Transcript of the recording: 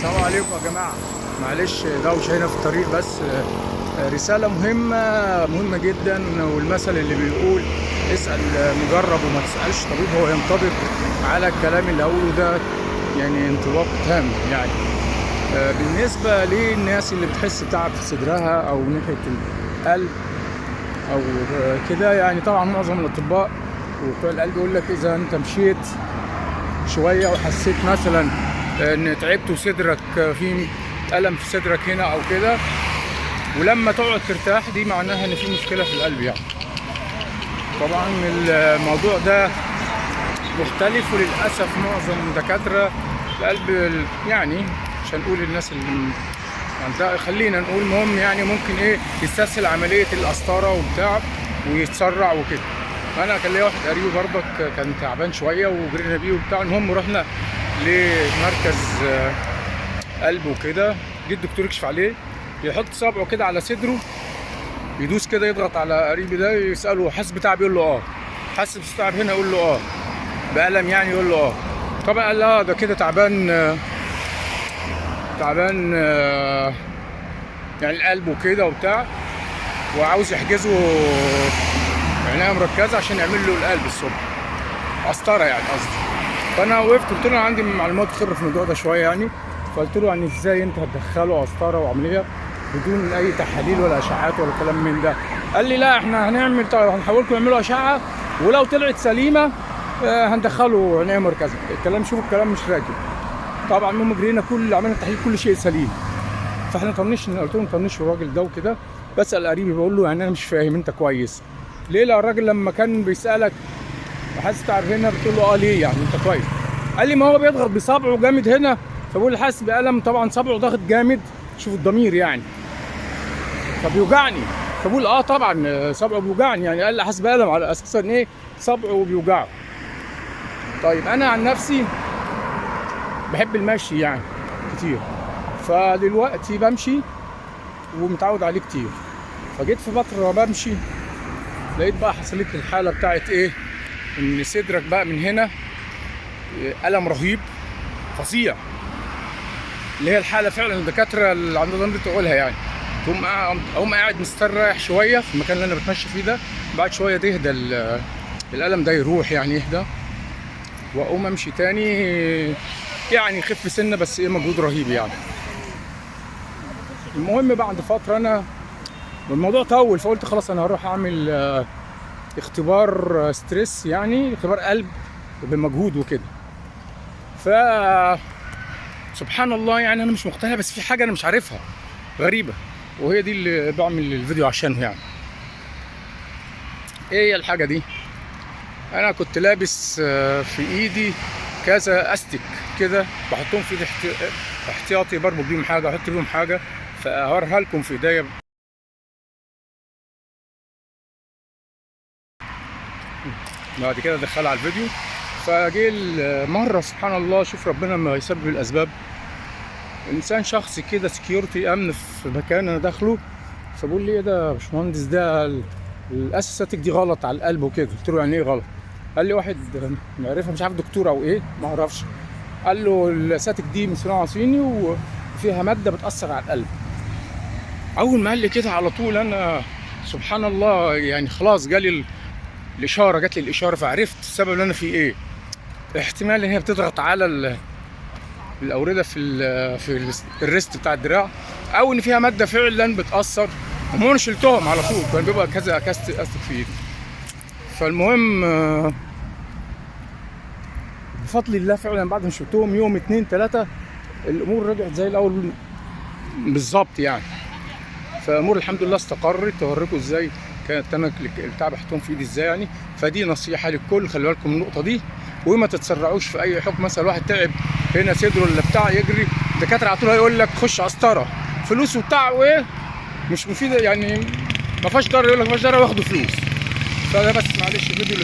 السلام عليكم يا جماعة. معلش دوشة هنا في الطريق، بس رسالة مهمة جدا. والمثل اللي بيقول اسأل مجرب وما تسألش طبيب، هو ينطبق على الكلام اللي هقوله ده، يعني انطباق تام. يعني بالنسبة للناس اللي بتحس تعب في صدرها أو ناحية القلب أو كده، يعني طبعا معظم الأطباء وبتوع القلب يقول لك إذا أنت مشيت شوية وحسيت مثلا ان تعبت وصدرك في ألم في صدرك هنا او كده، ولما تقعد ترتاح دي معناها ان في مشكلة في القلب. يعني طبعا الموضوع ده مختلف، وللأسف معظم دكاترة القلب يعني عشان نقول الناس اللي عندها، خلينا نقول مهم يعني ممكن يستسهل عملية القسطرة وبتاع ويتسرع وكده. انا كان ليا واحد قريبي برضك كان تعبان شوية وجرينا بيه وبتاع، المهم رحنا لمركز قلب وكده. جه الدكتور يكشف عليه، يحط صبعه كده على صدره، يدوس كده، يضغط على قريبي ده، يساله حاسس بتعب؟ يقول له اه. حاسس بتعب هنا؟ يقول له اه. بألم يعني؟ يقول له اه. طبعا قال له ده كده تعبان يعني القلب وكده وبتاع، وعاوز يحجزه عناية مركزة عشان يعمل له القلب الصبح، قسطرة يعني قصدي. فانا وقفت قلت له انا عندي معلومات خبره في الموضوع ده شويه يعني، فقلت له يعني ازاي انت هتدخله قسطره وعمليه بدون اي تحاليل ولا اشعاعات ولا كلام من ده؟ قال لي لا احنا هنعمل، هنحاول لكم نعملوا اشعه، ولو طلعت سليمه هندخله عنايه مركزه. الكلام شوف الكلام مش راكب. طبعا المهم جرينا عملنا تحليل كل شيء سليم. فاحنا طنشنا، قلت له طنش الراجل ده وكده. بسال قريبي بقول له يعني انا مش فاهم انت كويس ليه؟ لا الراجل لما كان بيسالك حاسس تعب هنا بتقول له اه ليه يعني انت كويس؟ قال لي ما هو بيضغط بصبعه جامد هنا، فبقول حاسس بألم. طبعا صبعه ضاغط جامد، شوف الضمير يعني، فبيوجعني. فبقول اه طبعا صبعه بيوجعني يعني. قال لي حاسس بألم على اساس ان صبعه بيوجعه. طيب انا عن نفسي بحب المشي يعني كتير، فدلوقتي بمشي ومتعود عليه كتير. فجيت في فتره بمشي لقيت بقى حصلت لي الحاله بتاعت ان صدرك بقى من هنا ألم رهيب فظيع، اللي هي الحالة فعلا الدكاترة اللي عندهم دي تقولها يعني. أقوم قاعد مستريح شوية في المكان اللي أنا بتمشى فيه ده، بعد شوية تهدى الألم ده، يروح يعني يهدى، وأقوم أمشي تاني يعني يخف سنة، بس مجهود رهيب يعني. المهم بعد فترة أنا الموضوع طول، فقلت خلاص أنا هروح أعمل اختبار ستريس، يعني اختبار قلب بمجهود وكده. ف سبحان الله يعني انا مش مقتنع، بس في حاجه انا مش عارفها غريبه، وهي دي اللي بعمل الفيديو عشانه. يعني ايه هي الحاجه دي؟ انا كنت لابس في ايدي كذا استك كده، بحطهم في ايدي احتياطي، بربط بيهم حاجه، احط بيهم حاجه، فاوريها لكم في ايديا. بعد كده ادخلها على الفيديو. فجه مره سبحان الله، شوف ربنا ما يسبب الاسباب، انسان شخص كده سكيورتي امن في مكان انا داخله، فبقول لي ايه ده يا باشمهندس، ده الاساساتك دي غلط على القلب وكده. قلت له يعني ايه غلط؟ قال لي واحد معرفه مش عارف دكتور او ايه ما اعرفش، قال له الاساتك دي من صناعه صيني وفيها ماده بتاثر على القلب. اول ما قال لي كده على طول انا سبحان الله يعني خلاص جالي الاشاره، جات لي الاشاره، فعرفت السبب اللي انا فيه ايه. احتمال ان هي بتضغط على الاورده في الريست بتاع الدراع، او ان فيها ماده فعلا بتاثر. هم شلتهم على طول، كان بيبقى كذا استك في ايدي. فالمهم بفضل الله فعلا بعد ما شلتهم يوم 2 3 الامور رجعت زي الاول بالظبط يعني. فالامور الحمد لله استقرت. اوريكم ازاي كانت انا البتاع بحطهم في ايدي ازاي يعني. فدي نصيحه للكل، خلي بالكم من النقطه دي، وما تتسرعوش في اي حكم. مثلا واحد تعب هنا صدره ولا بتاع، يجري الدكاتره على طول هيقول لك خش قسطره، فلوس وبتاع وايه مش مفيده يعني، ما فيهاش ضرر، يقول لك ما فيهاش ضرر واخدوا فلوس. فده بس معلش فيديو